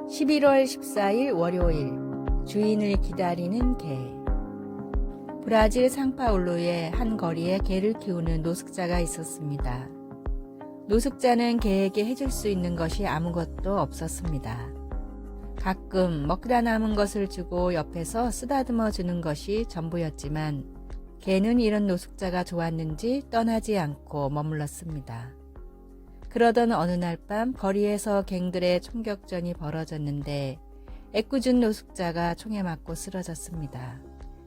11월 14일 월요일, 주인을 기다리는 개. 브라질 상파울루의 한 거리에 개를 키우는 노숙자가 있었습니다. 노숙자는 개에게 해줄 수 있는 것이 아무것도 없었습니다. 가끔 먹다 남은 것을 주고 옆에서 쓰다듬어 주는 것이 전부였지만 개는 이런 노숙자가 좋았는지 떠나지 않고 머물렀습니다. 그러던 어느 날 밤 거리에서 갱들의 총격전이 벌어졌는데 애꿎은 노숙자가 총에 맞고 쓰러졌습니다.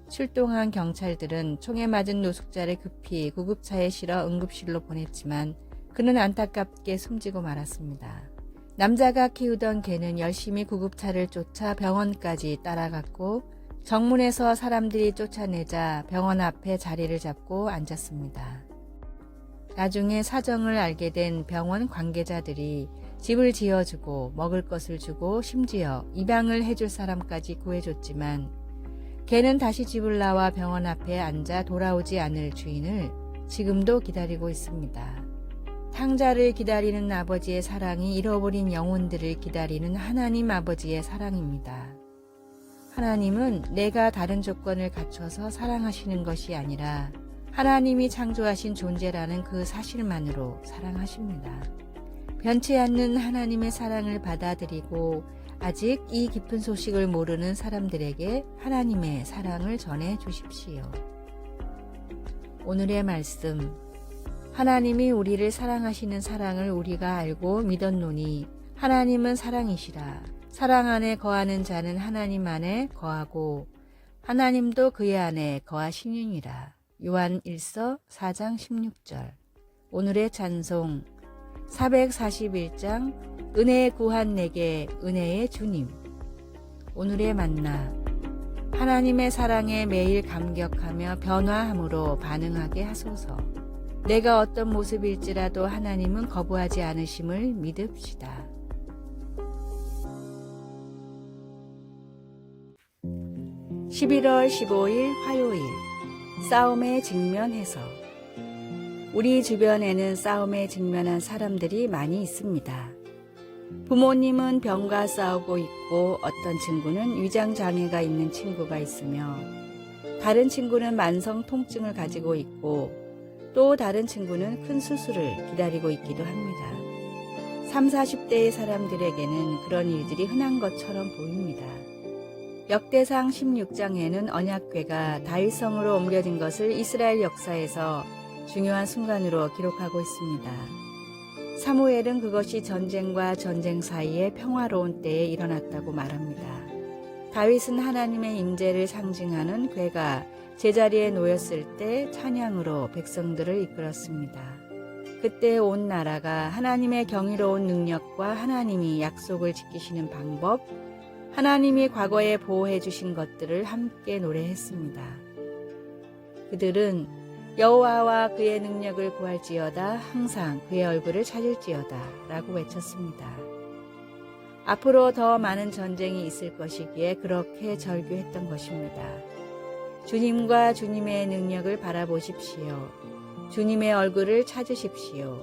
출동한 경찰들은 총에 맞은 노숙자를 급히 구급차에 실어 응급실로 보냈지만 그는 안타깝게 숨지고 말았습니다. 남자가 키우던 개는 열심히 구급차를 쫓아 병원까지 따라갔고 정문에서 사람들이 쫓아내자 병원 앞에 자리를 잡고 앉았습니다. 나중에 사정을 알게 된 병원 관계자들이 집을 지어주고 먹을 것을 주고 심지어 입양을 해줄 사람까지 구해줬지만 개는 다시 집을 나와 병원 앞에 앉아 돌아오지 않을 주인을 지금도 기다리고 있습니다. 탕자를 기다리는 아버지의 사랑이 잃어버린 영혼들을 기다리는 하나님 아버지의 사랑입니다. 하나님은 내가 다른 조건을 갖춰서 사랑하시는 것이 아니라 하나님이 창조하신 존재라는 그 사실만으로 사랑하십니다. 변치 않는 하나님의 사랑을 받아들이고 아직 이 깊은 소식을 모르는 사람들에게 하나님의 사랑을 전해 주십시오. 오늘의 말씀. 하나님이 우리를 사랑하시는 사랑을 우리가 알고 믿었노니 하나님은 사랑이시라. 사랑 안에 거하는 자는 하나님 안에 거하고 하나님도 그의 안에 거하시느니라. 요한 1서 4장 16절. 오늘의 찬송 441장 은혜에 구한 내게 은혜의 주님. 오늘의 만나 하나님의 사랑에 매일 감격하며 변화함으로 반응하게 하소서. 내가 어떤 모습일지라도 하나님은 거부하지 않으심을 믿읍시다. 11월 15일 화요일 싸움에 직면해서 우리 주변에는 싸움에 직면한 사람들이 많이 있습니다. 부모님은 병과 싸우고 있고 어떤 친구는 위장장애가 있는 친구가 있으며 다른 친구는 만성 통증을 가지고 있고 또 다른 친구는 큰 수술을 기다리고 있기도 합니다. 30, 40대의 사람들에게는 그런 일들이 흔한 것처럼 보입니다. 역대상 16장에는 언약궤가 다윗성으로 옮겨진 것을 이스라엘 역사에서 중요한 순간으로 기록하고 있습니다. 사무엘은 그것이 전쟁과 전쟁 사이에 평화로운 때에 일어났다고 말합니다. 다윗은 하나님의 임재를 상징하는 궤가 제자리에 놓였을 때 찬양으로 백성들을 이끌었습니다. 그때 온 나라가 하나님의 경이로운 능력과 하나님이 약속을 지키시는 방법, 하나님이 과거에 보호해 주신 것들을 함께 노래했습니다. 그들은 여호와와 그의 능력을 구할지어다 항상 그의 얼굴을 찾을지어다 라고 외쳤습니다. 앞으로 더 많은 전쟁이 있을 것이기에 그렇게 절규했던 것입니다. 주님과 주님의 능력을 바라보십시오. 주님의 얼굴을 찾으십시오.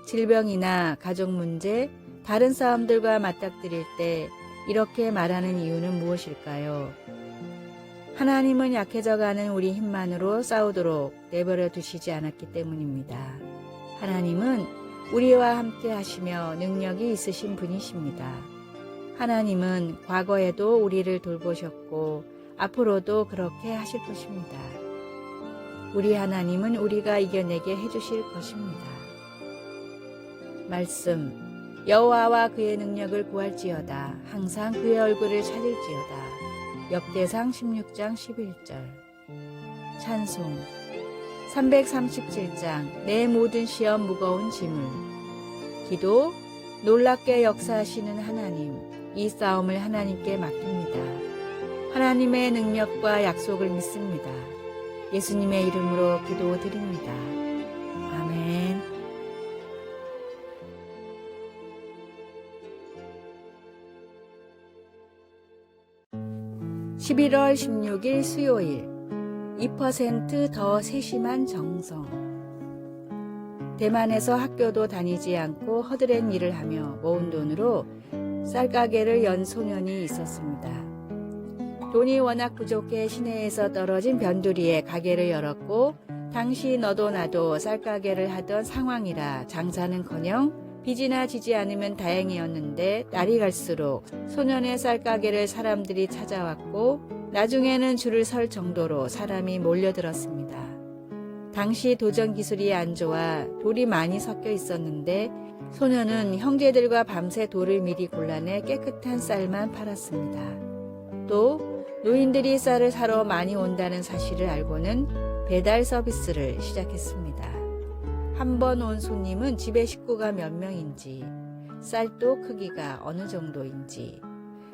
질병이나 가족 문제, 다른 싸움들과 맞닥뜨릴 때 이렇게 말하는 이유는 무엇일까요? 하나님은 약해져가는 우리 힘만으로 싸우도록 내버려 두시지 않았기 때문입니다. 하나님은 우리와 함께 하시며 능력이 있으신 분이십니다. 하나님은 과거에도 우리를 돌보셨고 앞으로도 그렇게 하실 것입니다. 우리 하나님은 우리가 이겨내게 해주실 것입니다. 말씀 여호와와 그의 능력을 구할지어다 항상 그의 얼굴을 찾을지어다. 역대상 16장 11절. 찬송 337장 내 모든 시험 무거운 짐을. 기도 놀랍게 역사하시는 하나님, 이 싸움을 하나님께 맡깁니다. 하나님의 능력과 약속을 믿습니다. 예수님의 이름으로 기도드립니다. 아멘. 11월 16일 수요일 2% 더 세심한 정성. 대만에서 학교도 다니지 않고 허드렛 일을 하며 모은 돈으로 쌀가게를 연 소년이 있었습니다. 돈이 워낙 부족해 시내에서 떨어진 변두리에 가게를 열었고 당시 너도 나도 쌀가게를 하던 상황이라 장사는커녕 빚이나 지지 않으면 다행이었는데 날이 갈수록 소년의 쌀가게를 사람들이 찾아왔고 나중에는 줄을 설 정도로 사람이 몰려들었습니다. 당시 도전 기술이 안 좋아 돌이 많이 섞여 있었는데 소년은 형제들과 밤새 돌을 미리 골라내 깨끗한 쌀만 팔았습니다. 또 노인들이 쌀을 사러 많이 온다는 사실을 알고는 배달 서비스를 시작했습니다. 한 번 온 손님은 집에 식구가 몇 명인지, 쌀도 크기가 어느 정도인지,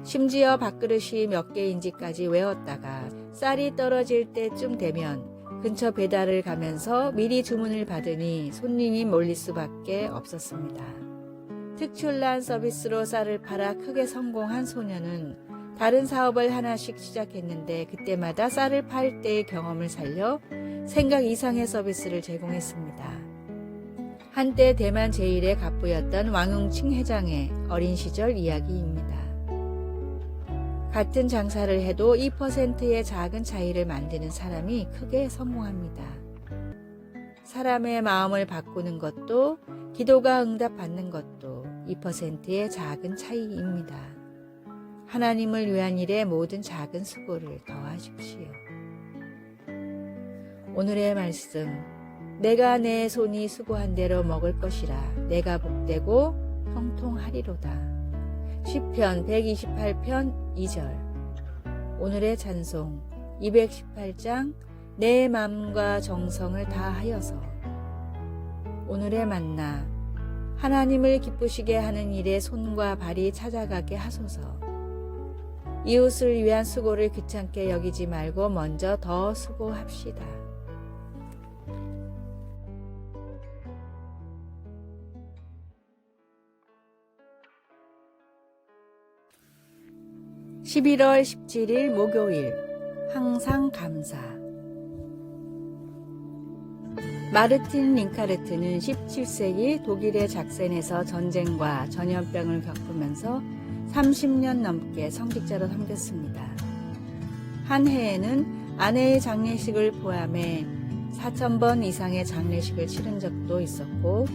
심지어 밥그릇이 몇 개인지까지 외웠다가 쌀이 떨어질 때쯤 되면 근처 배달을 가면서 미리 주문을 받으니 손님이 몰릴 수밖에 없었습니다. 특출난 서비스로 쌀을 팔아 크게 성공한 소년은 다른 사업을 하나씩 시작했는데 그때마다 쌀을 팔 때의 경험을 살려 생각 이상의 서비스를 제공했습니다. 한때 대만 제1의 갑부였던 왕응칭 회장의 어린 시절 이야기입니다. 같은 장사를 해도 2%의 작은 차이를 만드는 사람이 크게 성공합니다. 사람의 마음을 바꾸는 것도 기도가 응답받는 것도 2%의 작은 차이입니다. 하나님을 위한 일에 모든 작은 수고를 더하십시오. 오늘의 말씀, 내가 내 손이 수고한 대로 먹을 것이라 내가 복되고 형통하리로다. 시편 128편 2절. 오늘의 찬송 218장 내 마음과 정성을 다하여서. 오늘의 만나 하나님을 기쁘시게 하는 일에 손과 발이 찾아가게 하소서. 이웃을 위한 수고를 귀찮게 여기지 말고 먼저 더 수고합시다. (11월 17일) 목요일. 항상 감사. 마르틴 링카르트는 17세기 독일의 작센에서 전쟁과 전염병을 겪으면서 30년 넘게 성직자로 섬겼습니다. 한 해에는 아내의 장례식을 포함해 4,000번 이상의 장례식을 치른 적도 있었고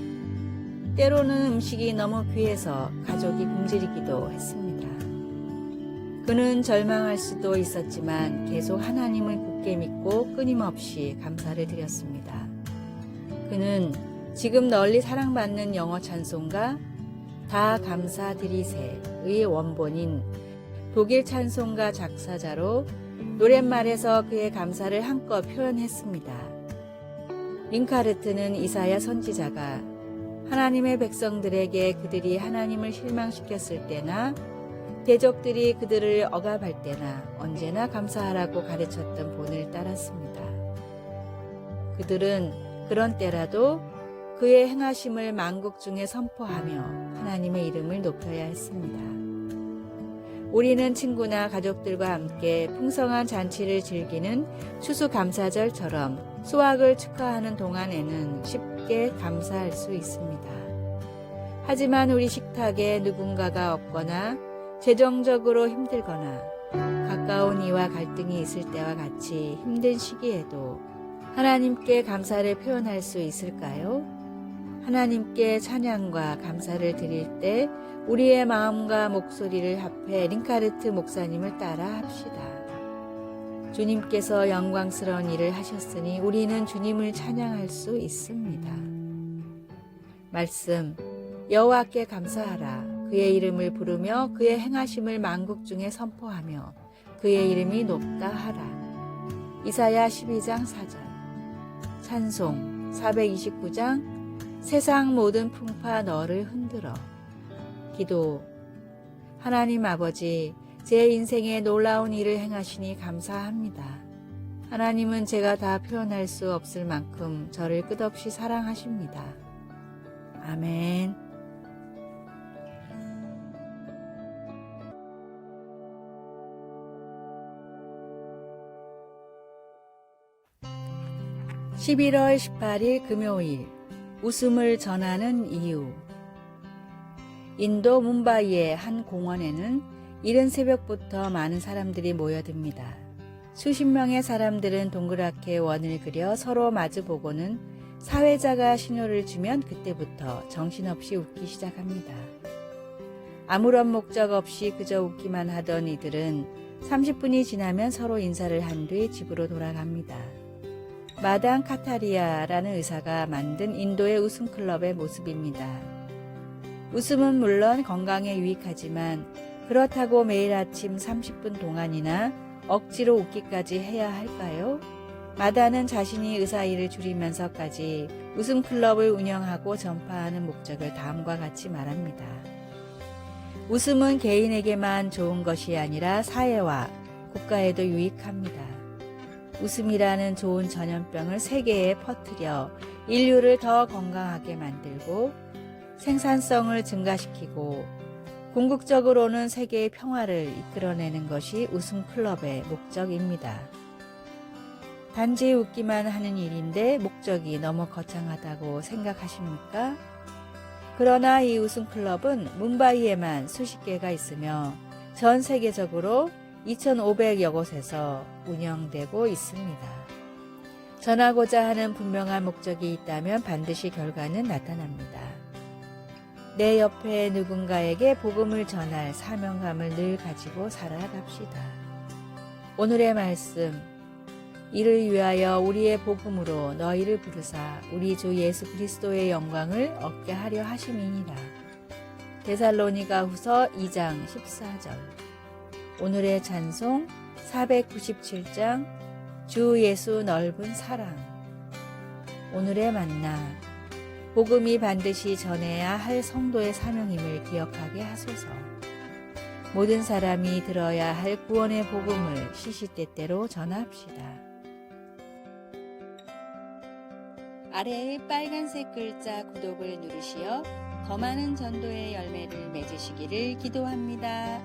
때로는 음식이 너무 귀해서 가족이 굶주리기도 했습니다. 그는 절망할 수도 있었지만 계속 하나님을 굳게 믿고 끊임없이 감사를 드렸습니다. 그는 지금 널리 사랑받는 영어 찬송가 다 감사드리세의 원본인 독일 찬송가 작사자로 노랫말에서 그의 감사를 한껏 표현했습니다. 링카르트는 이사야 선지자가 하나님의 백성들에게 그들이 하나님을 실망시켰을 때나 대적들이 그들을 억압할 때나 언제나 감사하라고 가르쳤던 본을 따랐습니다. 그들은 그런 때라도 그의 행하심을 만국 중에 선포하며 하나님의 이름을 높여야 했습니다. 우리는 친구나 가족들과 함께 풍성한 잔치를 즐기는 추수감사절처럼 수확을 축하하는 동안에는 쉽게 감사할 수 있습니다. 하지만 우리 식탁에 누군가가 없거나 재정적으로 힘들거나 가까운 이와 갈등이 있을 때와 같이 힘든 시기에도 하나님께 감사를 표현할 수 있을까요? 하나님께 찬양과 감사를 드릴 때 우리의 마음과 목소리를 합해 링카르트 목사님을 따라 합시다. 주님께서 영광스러운 일을 하셨으니 우리는 주님을 찬양할 수 있습니다. 말씀, 여호와께 감사하라. 그의 이름을 부르며 그의 행하심을 만국 중에 선포하며 그의 이름이 높다 하라. 이사야 12장 4절. 찬송 429장 세상 모든 풍파 너를 흔들어. 기도. 하나님 아버지, 제 인생에 놀라운 일을 행하시니 감사합니다. 하나님은 제가 다 표현할 수 없을 만큼 저를 끝없이 사랑하십니다. 아멘. (11월 18일) 금요일. 웃음을 전하는 이유. 인도 뭄바이의 한 공원에는 이른 새벽부터 많은 사람들이 모여듭니다. 수십 명의 사람들은 동그랗게 원을 그려 서로 마주보고는 사회자가 신호를 주면 그때부터 정신없이 웃기 시작합니다. 아무런 목적 없이 그저 웃기만 하던 이들은 30분이 지나면 서로 인사를 한 뒤 집으로 돌아갑니다. 마당 카타리아라는 의사가 만든 인도의 웃음클럽의 모습입니다. 웃음은 물론 건강에 유익하지만 그렇다고 매일 아침 30분 동안이나 억지로 웃기까지 해야 할까요? 마다는 자신이 의사 일을 줄이면서까지 웃음클럽을 운영하고 전파하는 목적을 다음과 같이 말합니다. 웃음은 개인에게만 좋은 것이 아니라 사회와 국가에도 유익합니다. 웃음이라는 좋은 전염병을 세계에 퍼뜨려 인류를 더 건강하게 만들고 생산성을 증가시키고 궁극적으로는 세계의 평화를 이끌어내는 것이 웃음클럽의 목적입니다. 단지 웃기만 하는 일인데 목적이 너무 거창하다고 생각하십니까? 그러나 이 웃음클럽은 뭄바이에만 수십 개가 있으며 전 세계적으로 2,500여 곳에서 운영되고 있습니다. 전하고자 하는 분명한 목적이 있다면 반드시 결과는 나타납니다. 내 옆에 누군가에게 복음을 전할 사명감을 늘 가지고 살아갑시다. 오늘의 말씀, 이를 위하여 우리의 복음으로 너희를 부르사 우리 주 예수 그리스도의 영광을 얻게 하려 하심이니라. 데살로니가 후서 2장 14절. 오늘의 찬송 497장 주 예수 넓은 사랑. 오늘의 만나, 복음이 반드시 전해야 할 성도의 사명임을 기억하게 하소서. 모든 사람이 들어야 할 구원의 복음을 시시때때로 전합시다. 아래의 빨간색 글자 구독을 누르시어 더 많은 전도의 열매를 맺으시기를 기도합니다.